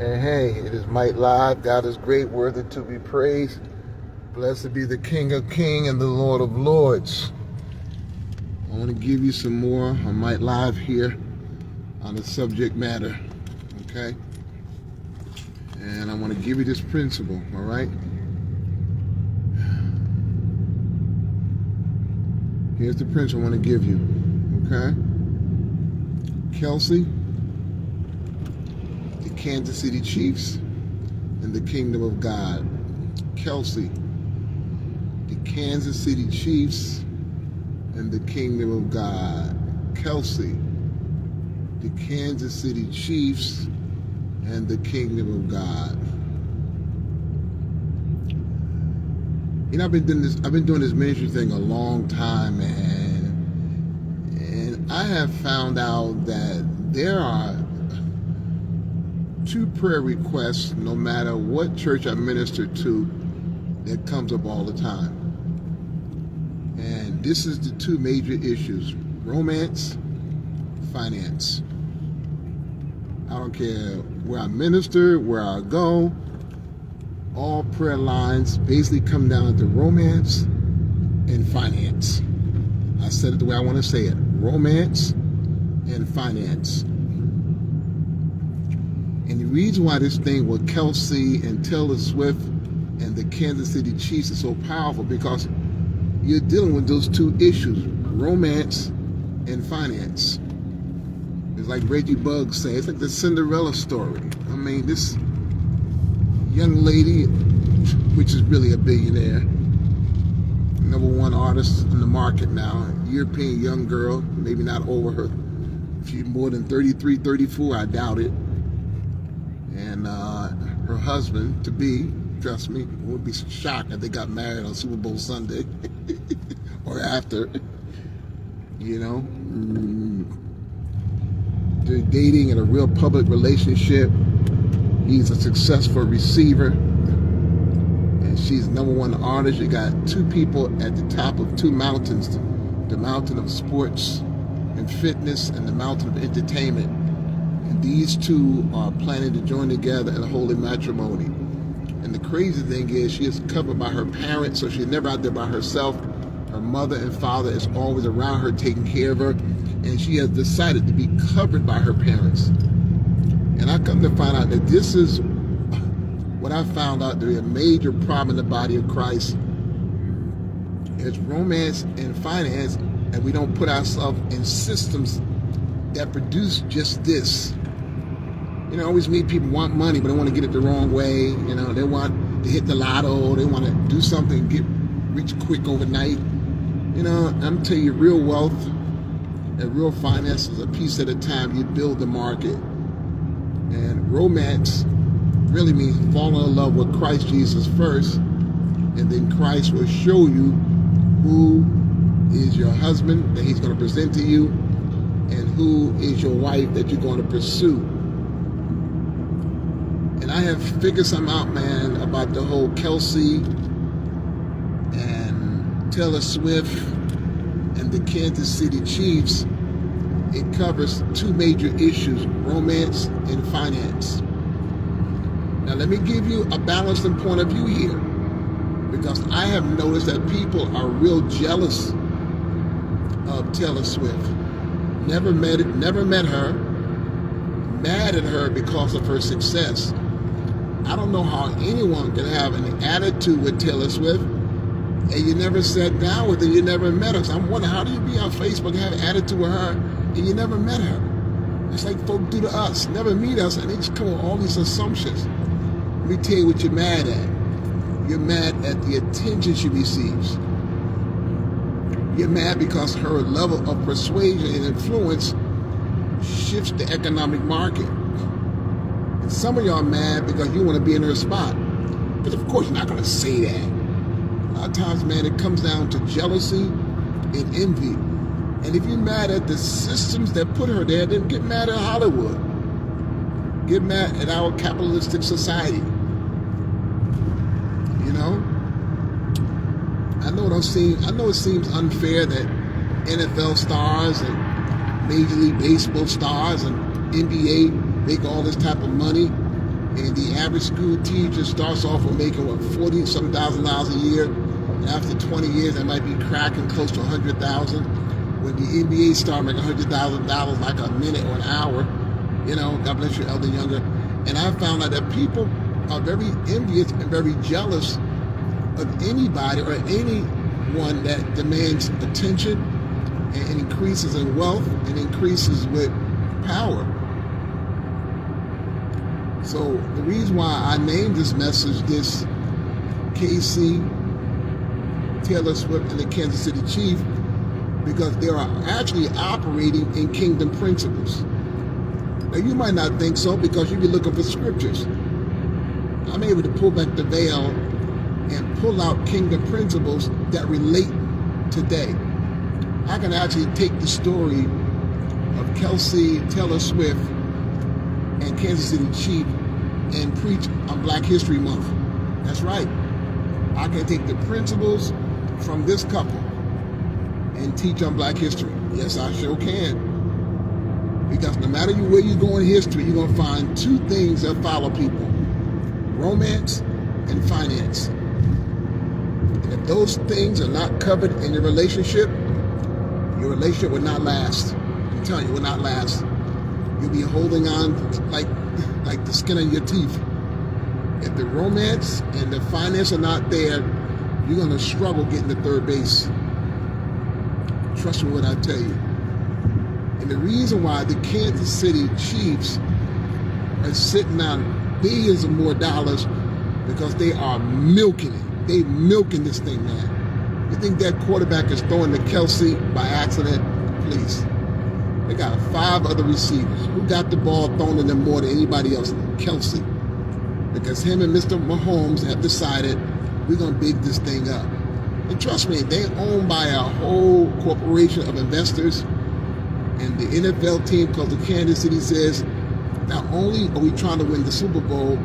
And hey, it is Might Live. God is great, worthy to be praised. Blessed be the King of Kings and the Lord of Lords. I want to give you some more on Might Live here on the subject matter, okay? And I want to give you this principle, all right? Here's the principle I want to give you, okay? Kelce, the Kansas City Chiefs, and the Kingdom of God. Kelce, the Kansas City Chiefs, and the Kingdom of God. Kelce, the Kansas City Chiefs, and the Kingdom of God. You know, I've been doing this ministry thing a long time, man. And I have found out that there are two prayer requests, no matter what church I minister to, that comes up all the time. And this is the two major issues: romance, finance. I don't care where I minister, where I go, all prayer lines basically come down to romance and finance. I said it the way I want to say it: romance and finance. And the reason why this thing with Kelce and Taylor Swift and the Kansas City Chiefs is so powerful, because you're dealing with those two issues: romance and finance. It's like Reggie Buggs saying, it's like the Cinderella story. I mean, this young lady, which is really a billionaire, #1 artist in the market now, European young girl, maybe not over her, if she's more than 33, 34, I doubt it. And her husband to be, trust me, would be shocked if they got married on Super Bowl Sunday or after. You know, they're dating in a real public relationship. He's a successful receiver, and she's #1 artist. You got two people at the top of two mountains: the mountain of sports and fitness, and the mountain of entertainment. And these two are planning to join together in a holy matrimony. And the crazy thing is, she is covered by her parents, so she's never out there by herself. Her mother and father is always around her, taking care of her, and she has decided to be covered by her parents. And I come to find out that this is what I found out to be a major problem in the body of Christ. It's romance and finance, and we don't put ourselves in systems that produce just this. You know, I always meet people want money, but they want to get it the wrong way. You know, they want to hit the lotto. They want to do something, get rich quick overnight. You know, I'm telling you, real wealth and real finance is a piece at a time. You build the market. And romance really means falling in love with Christ Jesus first, and then Christ will show you who is your husband that he's going to present to you, and who is your wife that you're going to pursue. And I have figured something out, man, about the whole Kelce and Taylor Swift and the Kansas City Chiefs. It covers two major issues: romance and finance. Now let me give you a balanced point of view here, because I have noticed that people are real jealous of Taylor Swift. Never met her, mad at her because of her success. I don't know how anyone can have an attitude with Taylor Swift and you never sat down with her, you never met her. So I'm wondering, how do you be on Facebook and have an attitude with her and you never met her? It's like folk do to us, never meet us, and they just come with all these assumptions. Let me tell you what you're mad at. You're mad at the attention she receives. You're mad because her level of persuasion and influence shifts the economic market. And some of y'all are mad because you want to be in her spot. But of course you're not going to say that. A lot of times, man, it comes down to jealousy and envy. And if you're mad at the systems that put her there, then get mad at Hollywood. Get mad at our capitalistic society. You know? I know it seems unfair that NFL stars and Major League Baseball stars and NBA make all this type of money, And the average school teacher starts off with making, what, $40-some thousand a year. And after 20 years, they might be cracking close to $100,000. When the NBA start making $100,000 like a minute or an hour, you know, God bless you, elder, younger. And I found out that people are very envious and very jealous of anybody or anyone that demands attention and increases in wealth and increases with power. So the reason why I named this message this KC, Taylor Swift, and the Kansas City Chiefs, because they are actually operating in kingdom principles. Now you might not think so because you'd be looking for scriptures. I'm able to pull back the veil and pull out kingdom principles that relate today. I can actually take the story of Kelce, Taylor Swift, and Kansas City Chiefs and preach on Black History Month. That's right. I can take the principles from this couple and teach on Black history. Yes, I sure can. Because no matter where you go in history, you're going to find two things that follow people: romance and finance. And if those things are not covered in your relationship will not last. I'm telling you, it will not last. You'll be holding on like the skin on your teeth. If the romance and the finance are not there, you're going to struggle getting to third base. Trust me when I tell you. And the reason why the Kansas City Chiefs are sitting on billions of more dollars, because they are milking it. They milking this thing, man. You think that quarterback is throwing to Kelce by accident? Please. They got 5 other receivers. Who got the ball thrown to them more than anybody else? Kelce. Because him and Mr. Mahomes have decided we're going to big this thing up. And trust me, they're owned by a whole corporation of investors. And the NFL team called the Kansas City says, not only are we trying to win the Super Bowl,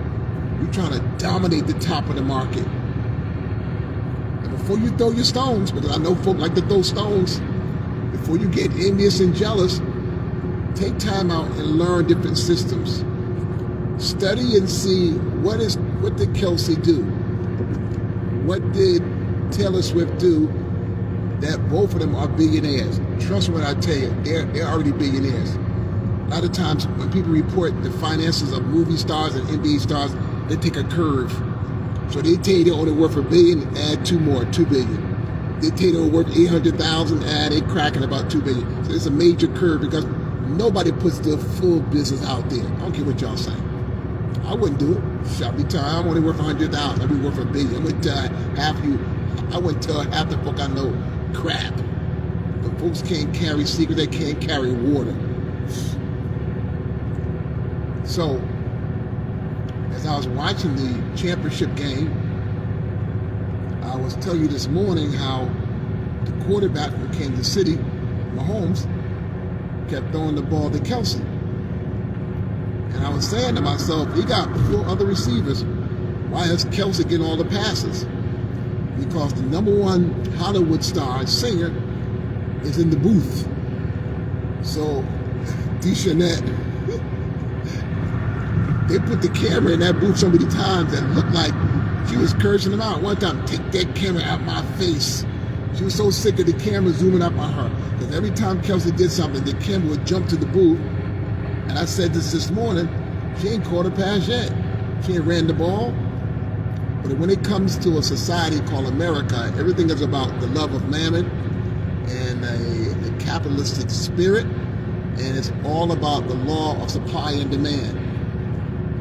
we're trying to dominate the top of the market. And before you throw your stones, because I know folk like to throw stones, before you get envious and jealous, take time out and learn different systems. Study and see what did Kelce do? What did Taylor Swift do that both of them are billionaires? Trust me when I tell you, they're already billionaires. A lot of times when people report the finances of movie stars and NBA stars, they take a curve. So they tell you they're only worth $1 billion, add 2 more, $2 billion. They tell you they're worth 800,000, add they cracking about $2 billion. So it's a major curve because nobody puts their full business out there. I don't care what y'all say. I wouldn't do it. Shall be time. I'm only worth 100,000. I'd be worth $1 billion. I wouldn't tell half you. I wouldn't tell half the folk I know crap. But folks can't carry secrets. They can't carry water. So, as I was watching the championship game, I was telling you this morning how the quarterback from Kansas City, Mahomes, kept throwing the ball to Kelce. And I was saying to myself, he got 4 other receivers. Why is Kelce getting all the passes? Because the #1 Hollywood star singer is in the booth. So, Deschanette, they put the camera in that booth so many times that looked like she was cursing him out. One time, take that camera out my face. She was so sick of the camera zooming up on her. Because every time Kelce did something, the camera would jump to the booth. And I said this morning, she ain't caught a pass yet. She ain't ran the ball. But when it comes to a society called America, everything is about the love of mammon and a capitalistic spirit. And it's all about the law of supply and demand.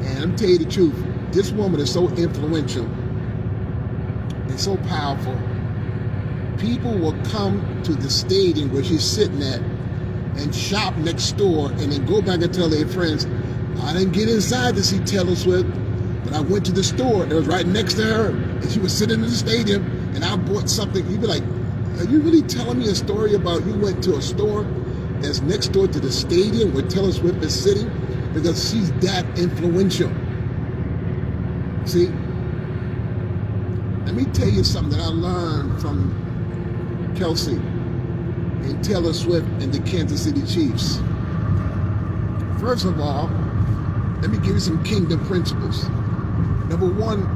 And I'm telling you the truth, this woman is so influential and so powerful. People will come to the stadium where she's sitting at and shop next door and then go back and tell their friends, I didn't get inside to see Taylor Swift, but I went to the store that was right next to her and she was sitting in the stadium and I bought something. You'd be like, are you really telling me a story about you went to a store that's next door to the stadium where Taylor Swift is sitting? Because she's that influential. See? Let me tell you something that I learned from Kelce and Taylor Swift and the Kansas City Chiefs. First of all, Let me give you some kingdom principles. Number one,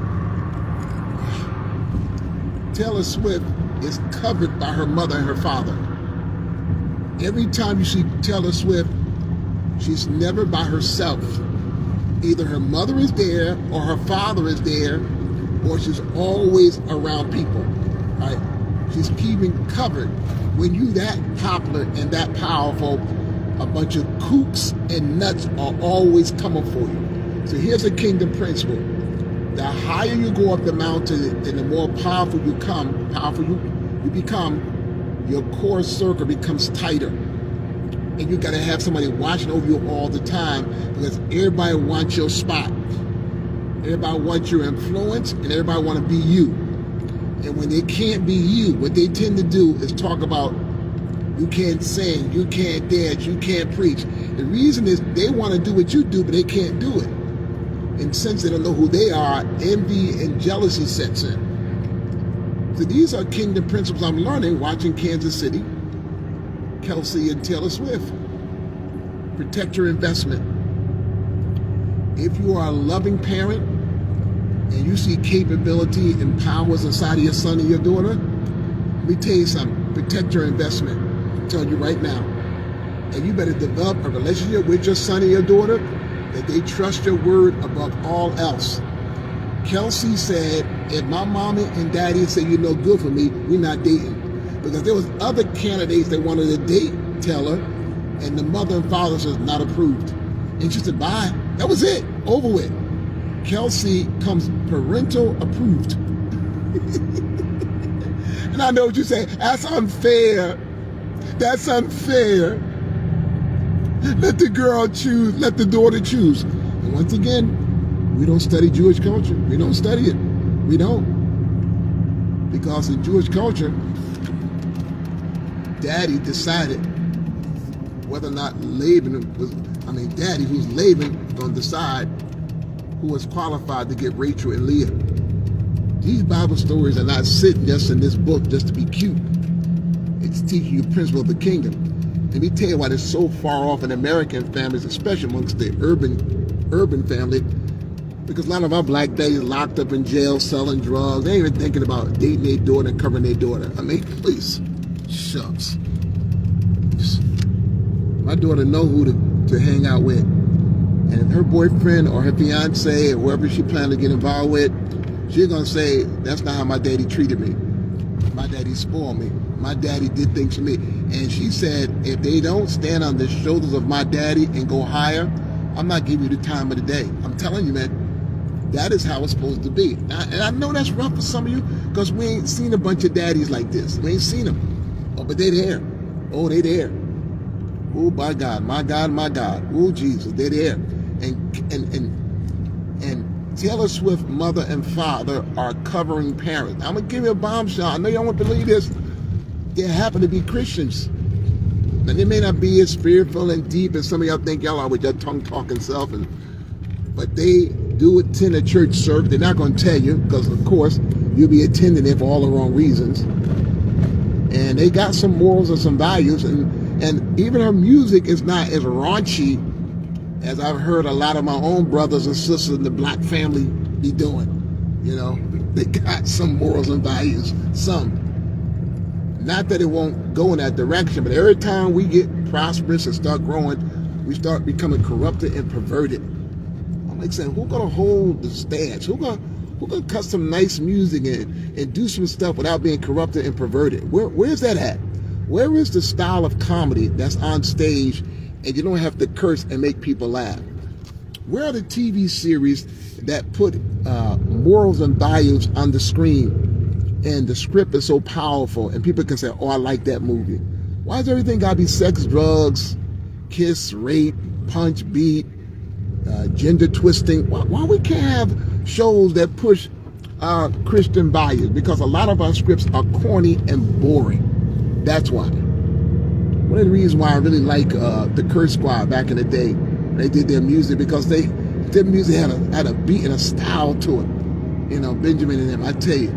Taylor Swift is covered by her mother and her father. Every time you see Taylor Swift, she's never by herself. Either her mother is there or her father is there, or she's always around people, right? She's keeping covered. When you that popular and that powerful, a bunch of kooks and nuts are always coming for you. So here's a kingdom principle. The higher you go up the mountain and the more powerful you become, your core circle becomes tighter. And you got to have somebody watching over you all the time, because everybody wants your spot. Everybody wants your influence, and everybody want to be you. And when they can't be you, what they tend to do is talk about, you can't sing, you can't dance, you can't preach. The reason is they want to do what you do, but they can't do it. And since they don't know who they are, envy and jealousy sets in. So these are kingdom principles I'm learning watching Kansas City, Kelce and Taylor Swift. Protect your investment. If you are a loving parent and you see capability and powers inside of your son and your daughter, let me tell you something. Protect your investment. I'm telling you right now. And you better develop a relationship with your son and your daughter that they trust your word above all else. Kelce said, if my mommy and daddy say you're no good for me, we're not dating. Because there was other candidates that wanted to date Taylor, and the mother and father said not approved. And she said, bye. That was it. Over with. Kelce comes parental approved. And I know what you say. That's unfair. That's unfair. Let the girl choose. Let the daughter choose. And once again, we don't study Jewish culture. We don't study it. We don't. Because in Jewish culture, daddy decided whether or not daddy, who's Laban, going to decide who was qualified to get Rachel and Leah. These Bible stories are not sitting just in this book just to be cute. It's teaching you principle of the kingdom. Let me tell you why it's so far off in American families, especially amongst the urban family, because a lot of our black daddies locked up in jail selling drugs. They ain't even thinking about dating their daughter and covering their daughter. I mean, please, shucks. My daughter know who to hang out with. And if her boyfriend or her fiance or whoever she plans to get involved with, she's going to say, that's not how my daddy treated me. My daddy spoiled me. My daddy did things for me. And she said, if they don't stand on the shoulders of my daddy and go higher, I'm not giving you the time of the day. I'm telling you, man, that is how it's supposed to be. And I know that's rough for some of you, because we ain't seen a bunch of daddies like this. We ain't seen them. Oh, but they there. Oh, they there. Oh, my God, my God, my God. Oh, Jesus, they're there. And Taylor Swift's mother and father are covering parents. I'm going to give you a bombshell. I know you don't want to believe this. They happen to be Christians. Now, they may not be as spiritual and deep as some of y'all think y'all are with your tongue-talking self, but they do attend a church service. They're not going to tell you, because, of course, you'll be attending it for all the wrong reasons. And they got some morals and some values, and even her music is not as raunchy as I've heard a lot of my own brothers and sisters in the black family be doing. You know, they got some morals and values, some. Not that it won't go in that direction, but every time we get prosperous and start growing, we start becoming corrupted and perverted. I'm like saying, who's gonna hold the stance? Who's gonna cut some nice music and do some stuff without being corrupted and perverted? Where's that at? Where is the style of comedy that's on stage and you don't have to curse and make people laugh? Where are the TV series that put morals and values on the screen and the script is so powerful and people can say, oh, I like that movie? Why does everything gotta be sex, drugs, kiss, rape, punch, beat, gender twisting? Why we can't have shows that push Christian values? Because a lot of our scripts are corny and boring. That's why. One of the reasons why I really like the Curse Squad back in the day, they did their music, because their music had a beat and a style to it. You know, Benjamin and them, I tell you.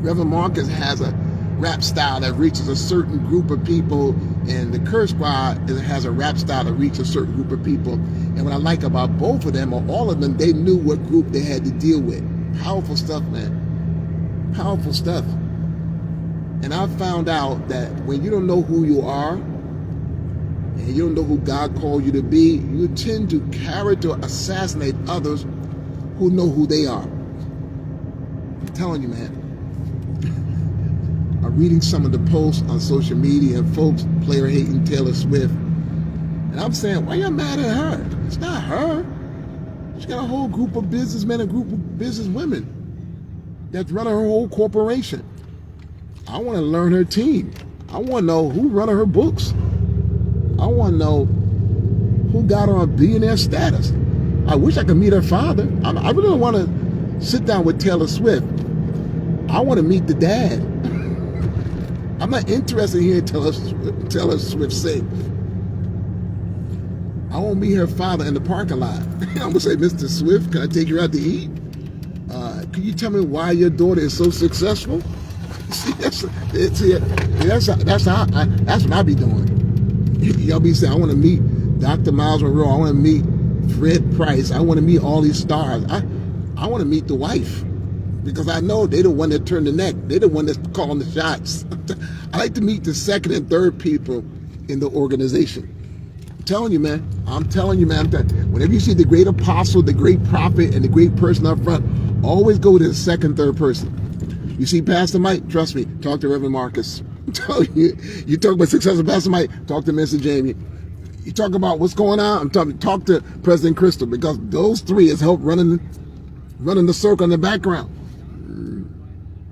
Reverend Marcus has a rap style that reaches a certain group of people And the Curse Squad has a rap style to reach a certain group of people. And what I like about both of them, or all of them, they knew what group they had to deal with. Powerful stuff, man. Powerful stuff. And I found out that when you don't know who you are, and you don't know who God called you to be, you tend to character assassinate others who know who they are. I'm telling you, man. I'm reading some of the posts on social media and folks player hating Taylor Swift. And I'm saying, why y'all mad at her? It's not her. She got a whole group of businessmen and a group of businesswomen that's running her whole corporation. I want to learn her team. I want to know who running her books. I want to know who got her on billionaire status. I wish I could meet her father. I really don't want to sit down with Taylor Swift. I want to meet the dad. I'm not interested in hearing Taylor Swift sing. I want to meet her father in the parking lot. I'm going to say, Mr. Swift, can I take you out to eat? Can you tell me why your daughter is so successful? See, that's what I be doing. Y'all be saying, I want to meet Dr. Miles Monroe. I want to meet Fred Price. I want to meet all these stars. I want to meet the wife, because I know they're the one that turned the neck. They're the one that's calling the shots. I like to meet the second and third people in the organization. I'm telling you, man. Whenever you see the great apostle, the great prophet, and the great person up front, always go to the second, third person. You see Pastor Mike? Trust me, talk to Reverend Marcus. I'm telling you. You talk about success of Pastor Mike, talk to Mr. Jamie. You talk about what's going on, talk to President Crystal, because those three has helped running the circle in the background.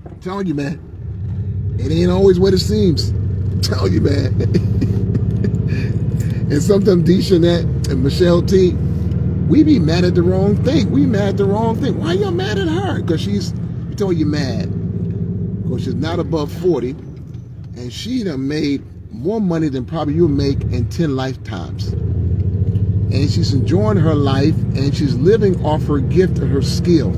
I'm telling you, man. It ain't always what it seems. I'm telling you, man. And sometimes Deishanette and Michelle T, we be mad at the wrong thing. Why y'all mad at her? Because you told you mad. Because she's not above 40, and she done made more money than probably you'll make in 10 lifetimes. And she's enjoying her life, and she's living off her gift and her skill.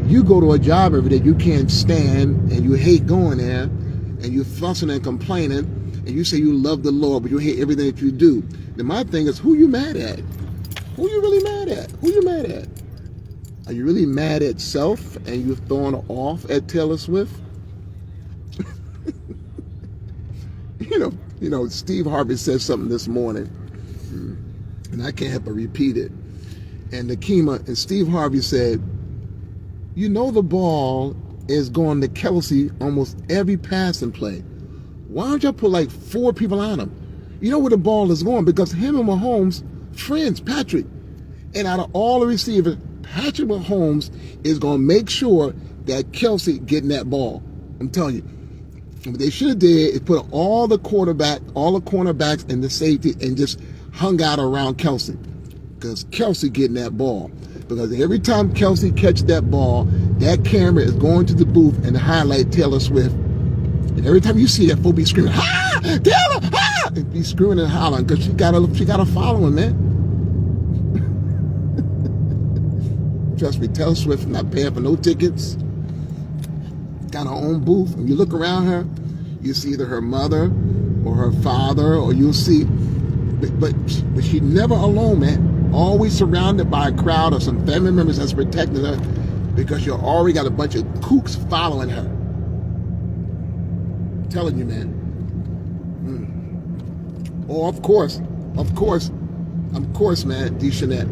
You go to a job every day you can't stand, and you hate going there, and you're fussing and complaining, and you say you love the Lord, but you hate everything that you do. Then my thing is, who you mad at? Who you really mad at? Who you mad at? Are you really mad at self, and you're throwing off at Taylor Swift? You know, Steve Harvey said something this morning, and I can't help but repeat it. And Steve Harvey said, you know the ball is going to Kelce almost every passing play. Why don't y'all put like 4 people on him? You know where the ball is going, because him and Mahomes, friends, Patrick. And out of all the receivers, Patrick Mahomes is going to make sure that Kelce getting that ball. I'm telling you. What they should have did is put all the cornerbacks and the safety and just hung out around Kelce, because Kelce getting that ball. Because every time Kelce catch that ball, that camera is going to the booth and highlight Taylor Swift. And every time you see that, folks be screaming, "Ah, Taylor, ah!" And be screaming and hollering, because she got a following, man. Trust me, Taylor Swift not paying for no tickets. Got her own booth. When you look around her, you see either her mother or her father, or you'll see, but she's never alone, man. Always surrounded by a crowd of some family members that's protecting her, because you already got a bunch of kooks following her. I'm telling you, man. Oh, of course, man, Deishanette.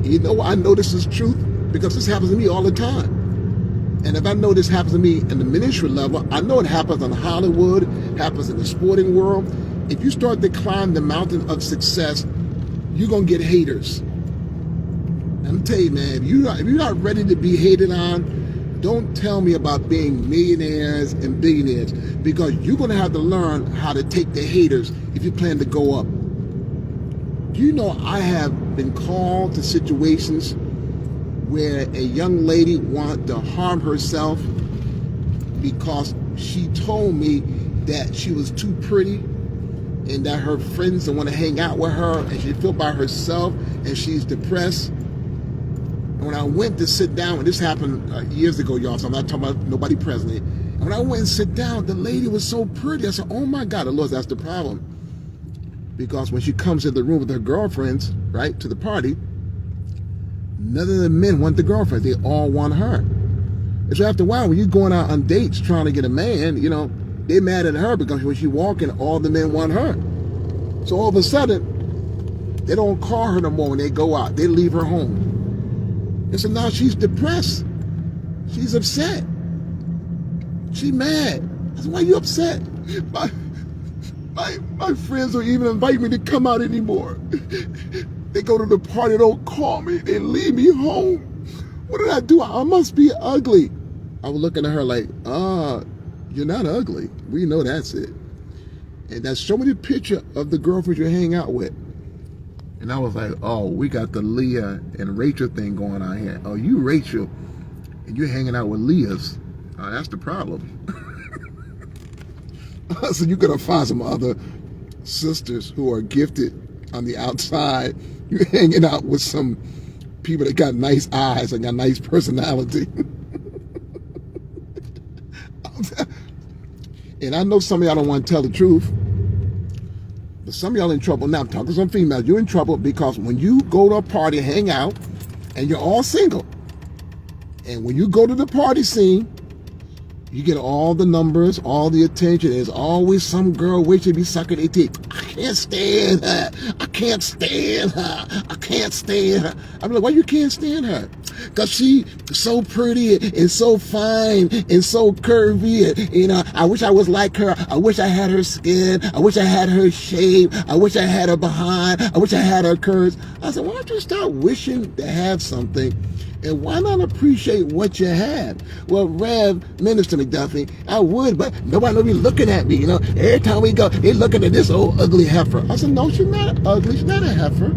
You know, I know this is truth, because this happens to me all the time. And if I know this happens to me in the ministry level, I know it happens in Hollywood, it happens in the sporting world. If you start to climb the mountain of success, you're going to get haters. I'm telling you, man, if you're not ready to be hated on, don't tell me about being millionaires and billionaires, because you're going to have to learn how to take the haters if you plan to go up. Do you know I have been called to situations where a young lady wanted to harm herself because she told me that she was too pretty and that her friends don't want to hang out with her, and she feel by herself and she's depressed. And when I went to sit down, and this happened years ago, y'all, so I'm not talking about nobody presently, And when I went and sit down, the lady was so pretty. I said, oh my God, Lord, that's the problem. Because when she comes in the room with her girlfriends, right, to the party, none of the men want the girlfriend. They all want her. And so after a while, when you're going out on dates trying to get a man, you know, they're mad at her because when she walking, all the men want her. So all of a sudden, they don't call her no more when they go out. They leave her home. And so now she's depressed. She's upset. She's mad. I said, why are you upset? My friends don't even invite me to come out anymore. They go to the party, don't call me. They leave me home. What did I do? I must be ugly. I was looking at her like, you're not ugly. We know that's it. And that's show me the picture of the girlfriend you hang out with. And I was like, oh, we got the Leah and Rachel thing going on here. Oh, you Rachel, and you're hanging out with Leah's. Oh, that's the problem. So you're going to find some other sisters who are gifted on the outside. You're hanging out with some people that got nice eyes and got nice personality. And I know some of y'all don't want to tell the truth. But some of y'all in trouble. Now I'm talking to some females. You're in trouble because when you go to a party, hang out, and you're all single. And when you go to the party scene, you get all the numbers, all the attention. There's always some girl waiting to be sucking their teeth. I can't stand her. I can't stand her. I can't stand her. I'm like, why you can't stand her? Because she's so pretty and so fine and so curvy. And, you know, I wish I was like her. I wish I had her skin. I wish I had her shape. I wish I had her behind. I wish I had her curves. I said, why don't you start wishing to have something? And why not appreciate what you have? Well, Rev, Minister McDuffie, I would, but nobody will be looking at me, you know. Every time we go, they're looking at this old ugly heifer. I said, no, she's not ugly. She's not a heifer.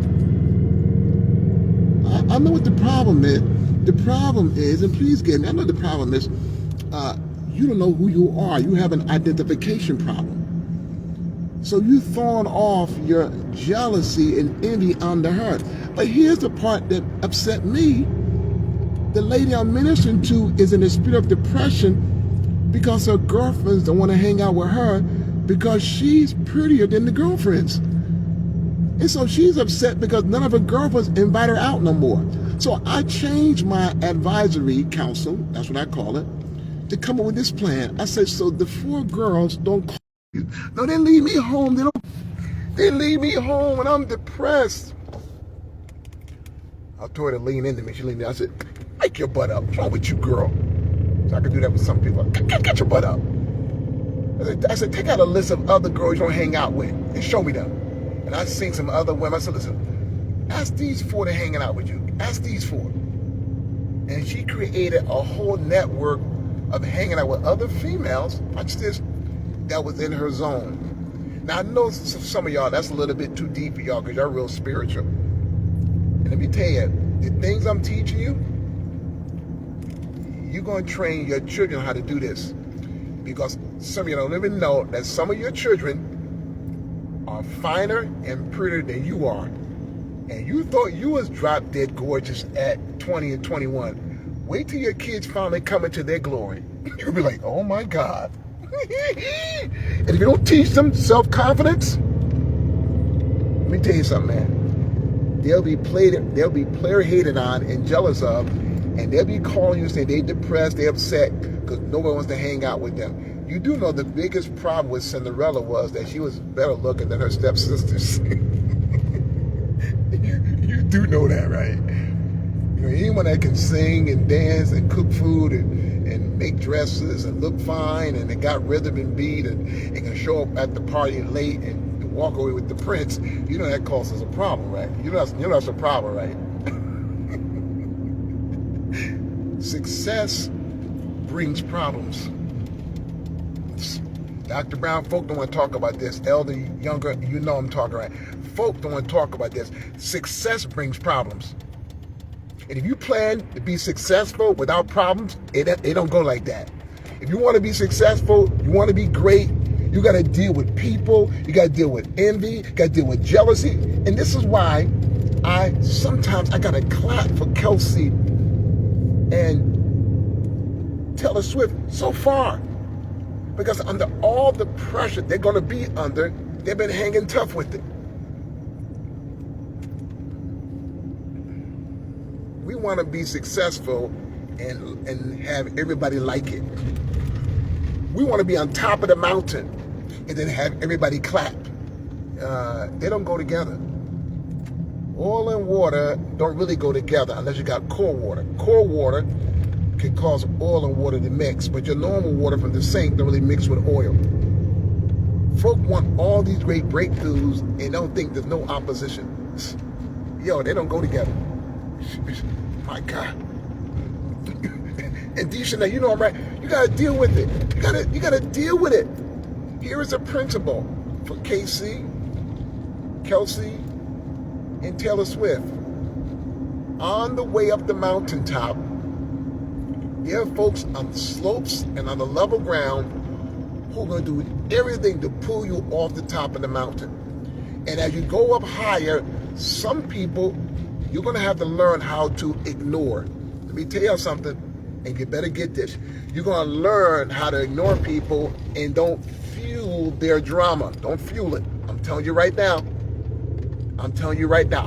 I know what the problem is. The problem is, and please get me, I know the problem is, you don't know who you are. You have an identification problem. So you throwing off your jealousy and envy onto her. But here's the part that upset me. The lady I'm ministering to is in a spirit of depression because her girlfriends don't want to hang out with her because she's prettier than the girlfriends. And so she's upset because none of her girlfriends invite her out no more. So I changed my advisory council, that's what I call it, to come up with this plan. I said, so the 4 girls don't call you. No, they leave me home. They leave me home and I'm depressed. I told her to lean into me. She leaned in. I said, wake your butt up. What's wrong with you, girl? So I could do that with some people. Get your butt up. I said, take out a list of other girls you don't hang out with and show me them. And I seen some other women. I said, listen, ask these 4 to hanging out with you. Ask these 4. And she created a whole network of hanging out with other females, watch this, that was in her zone. Now, I know some of y'all, that's a little bit too deep for y'all because y'all real spiritual. And let me tell you, the things I'm teaching you, you're going to train your children how to do this. Because some of you don't even know that some of your children are finer and prettier than you are. And you thought you was drop dead gorgeous at 20 and 21. Wait till your kids finally come into their glory. You'll be like, oh my God. And if you don't teach them self-confidence, let me tell you something, man. They'll be player hated on and jealous of, and they'll be calling you saying they depressed, they upset because nobody wants to hang out with them. You do know the biggest problem with Cinderella was that she was better looking than her stepsisters. You do know that, right? You know, anyone that can sing and dance and cook food and make dresses and look fine and they got rhythm and beat and can show up at the party late and walk away with the prince, you know that causes a problem, right? You know that's a problem, right? Success brings problems. Dr. Brown, folk don't want to talk about this. Elder, younger, you know I'm talking right. Folk don't want to talk about this. Success brings problems. And if you plan to be successful without problems, it don't go like that. If you want to be successful, you want to be great, you got to deal with people, you got to deal with envy, you got to deal with jealousy. And this is why sometimes I got to clap for Kelce and Taylor Swift so far. Because under all the pressure they're going to be under, they've been hanging tough with it. We want to be successful and have everybody like it. We want to be on top of the mountain and then have everybody clap. They don't go together. Oil and water don't really go together unless you got core water. Core water can cause oil and water to mix, but your normal water from the sink don't really mix with oil. Folk want all these great breakthroughs and don't think there's no opposition. Yo, they don't go together. My God. And Deshaun, you know I'm right. You gotta deal with it. You gotta deal with it. Here is a principle for Kelce, and Taylor Swift. On the way up the mountaintop, there are folks on the slopes and on the level ground who are going to do everything to pull you off the top of the mountain. And as you go up higher, some people you're going to have to learn how to ignore. Let me tell you something, and you better get this. You're going to learn how to ignore people and don't fuel their drama. Don't fuel it. I'm telling you right now. I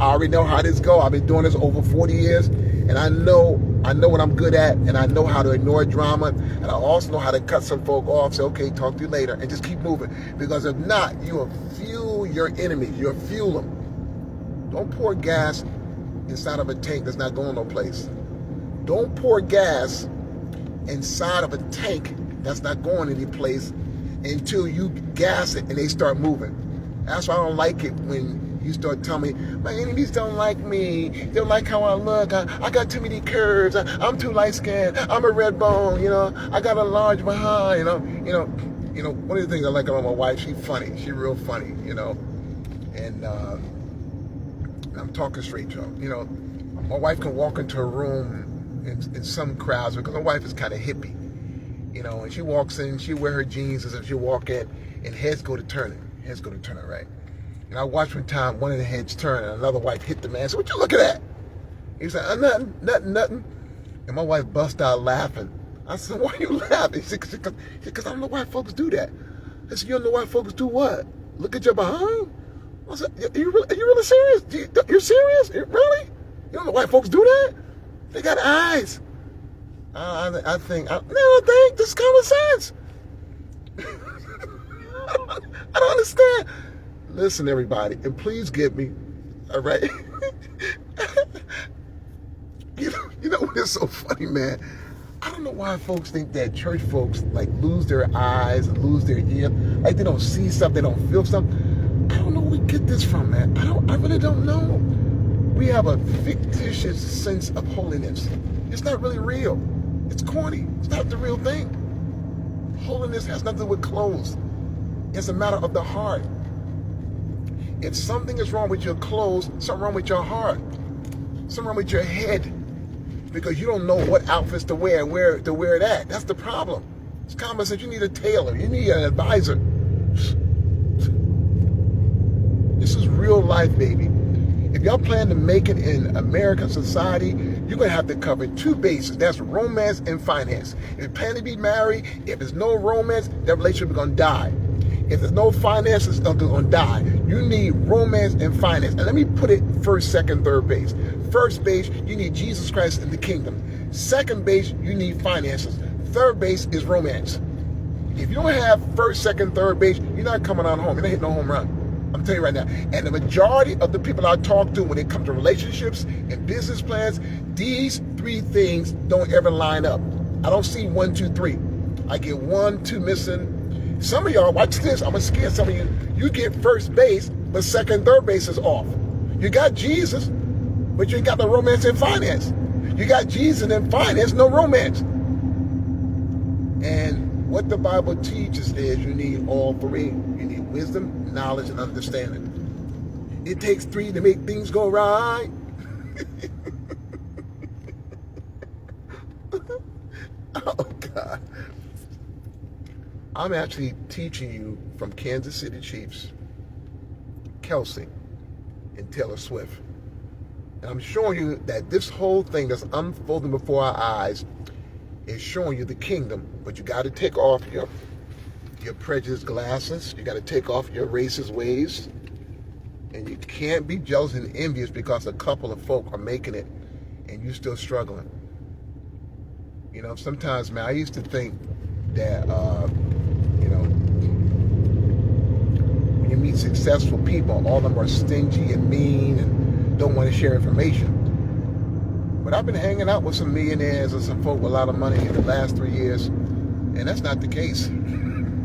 already know how this goes. I've been doing this over 40 years, and I know what I'm good at, and I know how to ignore drama, and I also know how to cut some folk off, say, okay, talk to you later, and just keep moving. Because if not, you will fuel your enemies. You'll fuel them. Don't pour gas inside of a tank that's not going no place. Don't pour gas inside of a tank that's not going any place until you gas it and they start moving. That's why I don't like it when you start telling me, my enemies don't like me. They don't like how I look. I got too many curves. I'm too light-skinned. I'm a red bone. I got a large behind. One of the things I like about my wife, she's funny. She's real funny. And I'm talking straight to her. My wife can walk into a room in some crowds because my wife is kind of hippie. And she walks in, she wear her jeans as if she walk in, and heads go to turning. Right? And I watched one time, one of the heads turn, and another wife hit the man. I said, what you looking at? He said, nothing. And my wife bust out laughing. I said, why are you laughing? She said, because I don't know why folks do that. I said, you don't know why folks do what? Look at your behind? I said, are you really serious? You're serious? Really? You don't know why folks do that? They got eyes. I think this is common sense. I don't understand. Listen, everybody, and please get me, all right? You know what is so funny, man? I don't know why folks think that church folks lose their eyes and lose their ear, like they don't see something, they don't feel something. I don't know where we get this from, man. I really don't know. We have a fictitious sense of holiness. It's not really real. It's corny. It's not the real thing. Holiness has nothing to do with clothes. It's a matter of the heart. If something is wrong with your clothes, something wrong with your heart, something wrong with your head, because you don't know what outfits to wear and where to wear it at. That's the problem. It's common sense. You need a tailor. You need an advisor. This is real life, baby. If y'all plan to make it in American society, you're going to have to cover two bases. That's romance and finance. If you plan to be married, if there's no romance, that relationship is going to die. If there's no finance, it's going to die. You need romance and finance. And let me put it first, second, third base. First base, you need Jesus Christ and the kingdom. Second base, you need finances. Third base is romance. If you don't have first, second, third base, you're not coming on home. You're not hitting no home run. I'm telling you right now. And the majority of the people I talk to when it comes to relationships and business plans, these three things don't ever line up. I don't see 1, 2, 3. I get 1, 2 missing. Some of y'all, watch this, I'm going to scare some of you. You get first base, but second, third base is off. You got Jesus, but you ain't got the romance and finance. You got Jesus and finance, no romance. And what the Bible teaches is you need all three. You need wisdom, knowledge, and understanding. It takes 3 to make things go right. Oh, God. I'm actually teaching you from Kansas City Chiefs, Kelce, and Taylor Swift. And I'm showing you that this whole thing that's unfolding before our eyes is showing you the kingdom, but you got to take off your prejudiced glasses. You got to take off your racist ways. And you can't be jealous and envious because a couple of folk are making it and you're still struggling. You know, sometimes, man, I used to think that, you know, when you meet successful people, all of them are stingy and mean and don't want to share information. But I've been hanging out with some millionaires and some folk with a lot of money in the last 3 years, and that's not the case. And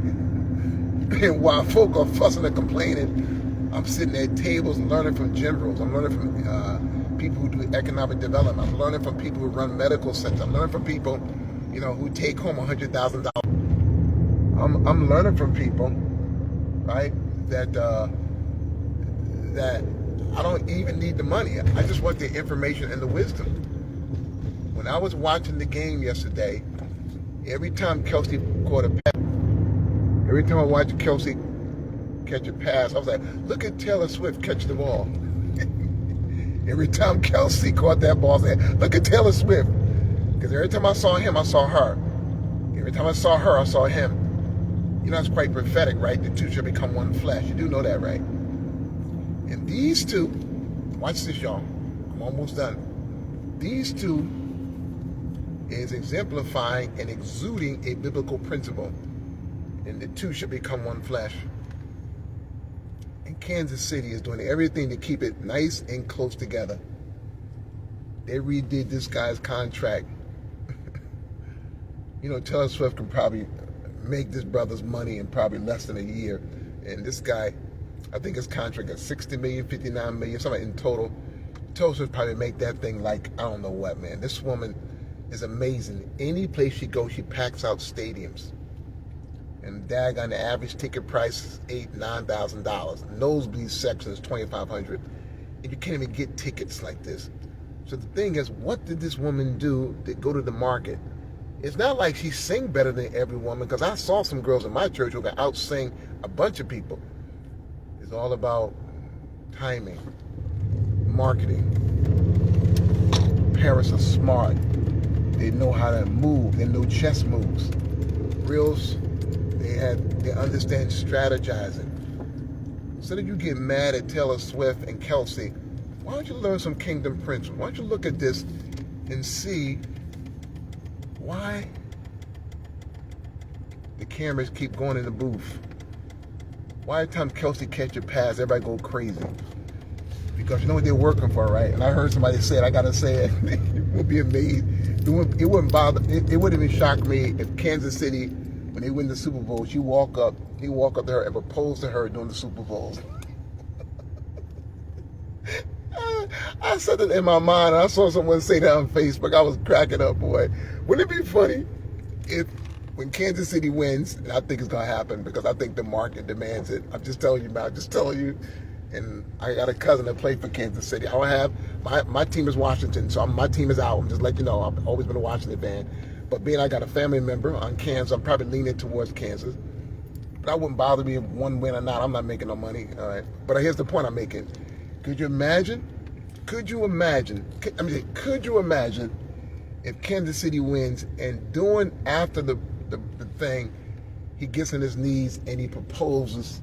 while folk are fussing and complaining, I'm sitting at tables and learning from generals. I'm learning from people who do economic development. I'm learning from people who run medical centers. I'm learning from people, you know, who take home $100,000. I'm learning from people, right, that that I don't even need the money. I just want the information and the wisdom. When I was watching the game yesterday, every time Kelce caught a pass, every time I watched Kelce catch a pass, I was like, look at Taylor Swift catch the ball. Every time Kelce caught that ball, I said, look at Taylor Swift. Because every time I saw him, I saw her. Every time I saw her, I saw him. You know, it's quite prophetic, right? The two shall become one flesh. You do know that, right? And these two, watch this, y'all. I'm almost done. These two is exemplifying and exuding a biblical principle. And the two shall become one flesh. And Kansas City is doing everything to keep it nice and close together. They redid this guy's contract. You know, Taylor Swift can probably make this brother's money in probably less than a year. And this guy, I think his contract is $60 million, $59 million, something in total. Taylor Swift probably make that thing like, I don't know what, man. This woman is amazing. Any place she goes, she packs out stadiums. And daggone, the average ticket price is $8,000, $9,000. Nosebleed section is $2,500. And you can't even get tickets like this. So the thing is, what did this woman do to go to the market? It's not like she sing better than every woman, because I saw some girls in my church who could out-sing a bunch of people. It's all about timing, marketing. Parents are smart. They know how to move. They know chess moves. Reels, they understand strategizing. Instead of you get mad at Taylor Swift and Kelce, why don't you learn some kingdom principles? Why don't you look at this and see why the cameras keep going in the booth? Why every time Kelce catch a pass, everybody go crazy? Because you know what they're working for, right? And I heard somebody say it, I gotta say it. It would be amazing. It wouldn't bother, it wouldn't even shock me if Kansas City, when they win the Super Bowl, he walk up to her and propose to her during the Super Bowl. I said it in my mind, and I saw someone say that on Facebook. I was cracking up, boy. Wouldn't it be funny if, when Kansas City wins, and I think it's going to happen because I think the market demands it. I'm just telling you, man. I'm just telling you. And I got a cousin that played for Kansas City. I don't have, my team is Washington, so my team is out. I'm just letting you know, I've always been a Washington fan. But being I got a family member on Kansas, I'm probably leaning towards Kansas. But that wouldn't bother me if one win or not. I'm not making no money, all right? But here's the point I'm making. Could you imagine if Kansas City wins and doing after the thing, he gets on his knees and he proposes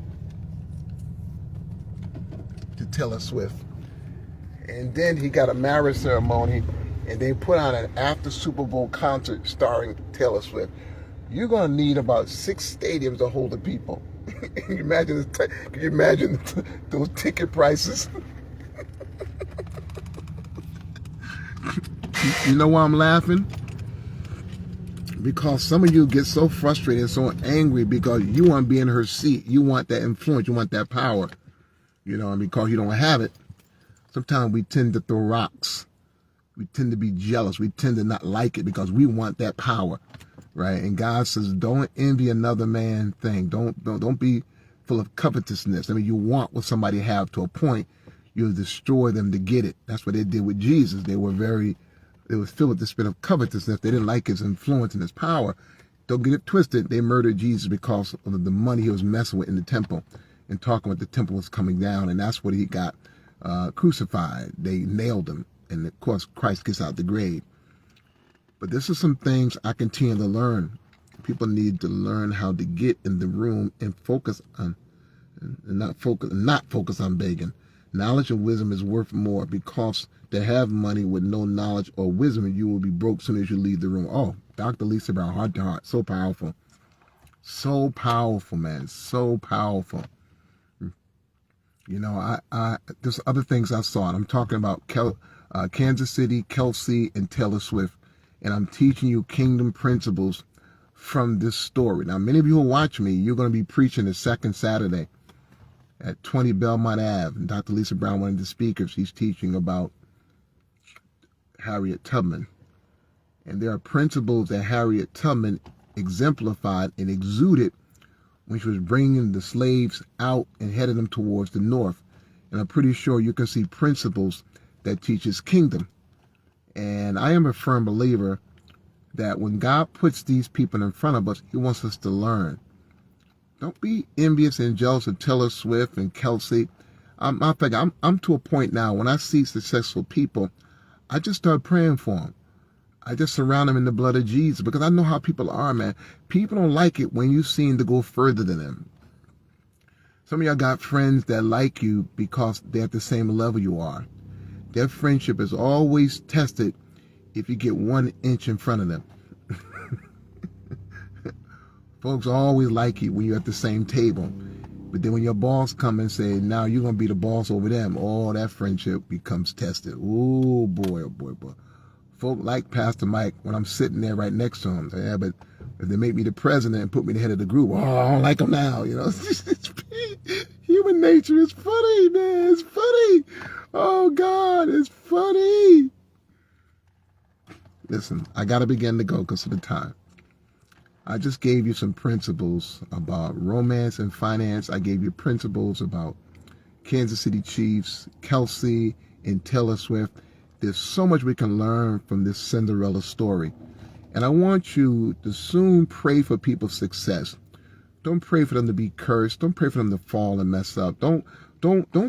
to Taylor Swift. And then he got a marriage ceremony and they put on an after Super Bowl concert starring Taylor Swift. You're going to need about 6 stadiums to hold the people. Can you imagine those ticket prices? You know why I'm laughing? Because some of you get so frustrated and so angry because you want to be in her seat. You want that influence. You want that power. You know, and because you don't have it, sometimes we tend to throw rocks. We tend to be jealous. We tend to not like it because we want that power, right? And God says, don't envy another man's thing. Don't be full of covetousness. I mean, you want what somebody have to a point. You'll destroy them to get it. That's what they did with Jesus. They was filled with the spirit of covetousness. They didn't like his influence and his power. Don't get it twisted. They murdered Jesus because of the money he was messing with in the temple and talking about the temple was coming down. And that's what he got crucified. They nailed him. And of course, Christ gets out the grave. But this is some things I continue to learn People need to learn how to get in the room and focus on, and not focus on begging. Knowledge and wisdom is worth more, because to have money with no knowledge or wisdom, you will be broke soon as you leave the room. Oh, Dr. Lisa Brown, heart to heart, so powerful. So powerful, man, so powerful. You know, there's other things I saw, and I'm talking about Kansas City, Kelce, and Taylor Swift, and I'm teaching you kingdom principles from this story. Now, many of you who watch me, you're going to be preaching the second Saturday at 20 Belmont Ave. And Dr. Lisa Brown, one of the speakers, she's teaching about Harriet Tubman. And there are principles that Harriet Tubman exemplified and exuded when she was bringing the slaves out and headed them towards the north. And I'm pretty sure you can see principles that teaches kingdom. And I am a firm believer that when God puts these people in front of us, he wants us to learn. Don't be envious and jealous of Taylor Swift and Kelce. I'm to a point now, when I see successful people, I just start praying for them. I just surround them in the blood of Jesus, because I know how people are, man. People don't like it when you seem to go further than them. Some of y'all got friends that like you because they're at the same level you are. Their friendship is always tested if you get 1 inch in front of them. Folks always like you when you're at the same table. But then when your boss come and say, now you're going to be the boss over them, all that friendship becomes tested. Oh boy, oh boy, boy. Folk like Pastor Mike when I'm sitting there right next to him. Yeah, but if they make me the president and put me the head of the group, oh, I don't like him now. You know, human nature is funny, man. It's funny. Oh God, it's funny. Listen, I got to begin to go because of the time. I just gave you some principles about romance and finance. I gave you principles about Kansas City Chiefs, Kelce, and Taylor Swift. There's so much we can learn from this Cinderella story. And I want you to soon pray for people's success. Don't pray for them to be cursed. Don't pray for them to fall and mess up. Don't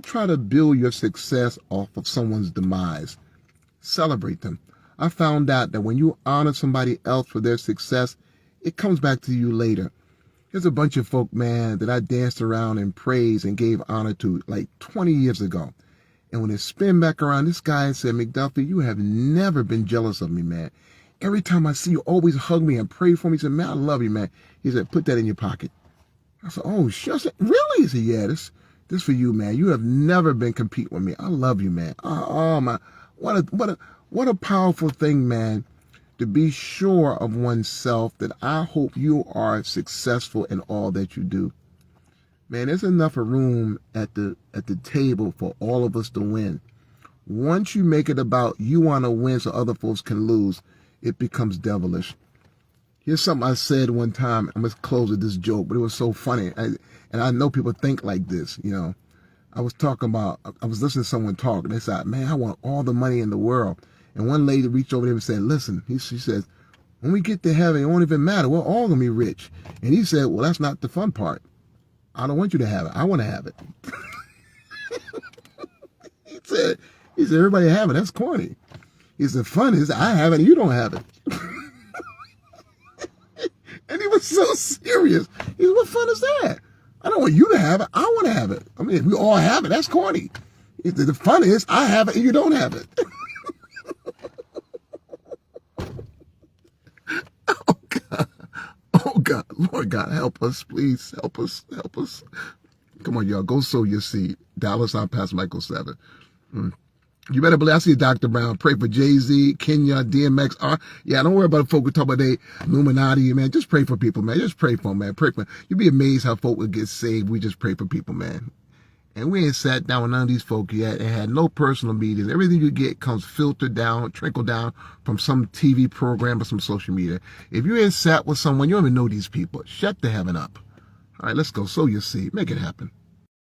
try to build your success off of someone's demise. Celebrate them. I found out that when you honor somebody else for their success, it comes back to you later. There's a bunch of folk, man, that I danced around and praised and gave honor to like 20 years ago. And when it spin back around, this guy said, McDuffie, you have never been jealous of me, man. Every time I see you, always hug me and pray for me. He said, man, I love you, man. He said, put that in your pocket. I said, oh, shit. I said, really? He said, yeah, this for you, man. You have never been competing with me. I love you, man. Oh, my. What a powerful thing, man, to be sure of oneself that I hope you are successful in all that you do. Man, there's enough room at the table for all of us to win. Once you make it about you want to win so other folks can lose, it becomes devilish. Here's something I said one time. I'm going to close with this joke, but it was so funny. And I know people think like this, you know. I was listening to someone talk, and they said, man, I want all the money in the world. And one lady reached over there and said, listen, she says, when we get to heaven, it won't even matter. We're all going to be rich. And he said, well, that's not the fun part. I don't want you to have it. I want to have it. He said, everybody have it. That's corny. He said, fun is I have it and you don't have it. And he was so serious. He said, what fun is that? I don't want you to have it. I want to have it. I mean, if we all have it, that's corny. He said, the fun is I have it and you don't have it. Oh God, Lord God, help us, please, help us. Come on, y'all, go sow your seed. $ Pastor Michael 7. You better believe. I see Dr. Brown. Pray for Jay-Z, Kenya, DMX. Yeah, don't worry about folk who talk about they Illuminati, man. Just pray for people, man. Just pray for them, man. Pray for them. You'd be amazed how folk would get saved. We just pray for people, man. And we ain't sat down with none of these folk yet and had no personal meetings. Everything you get comes filtered down, trickled down from some TV program or some social media. If you ain't sat with someone, you don't even know these people. Shut the heaven up. All right, let's go. Sow your seed. Make it happen.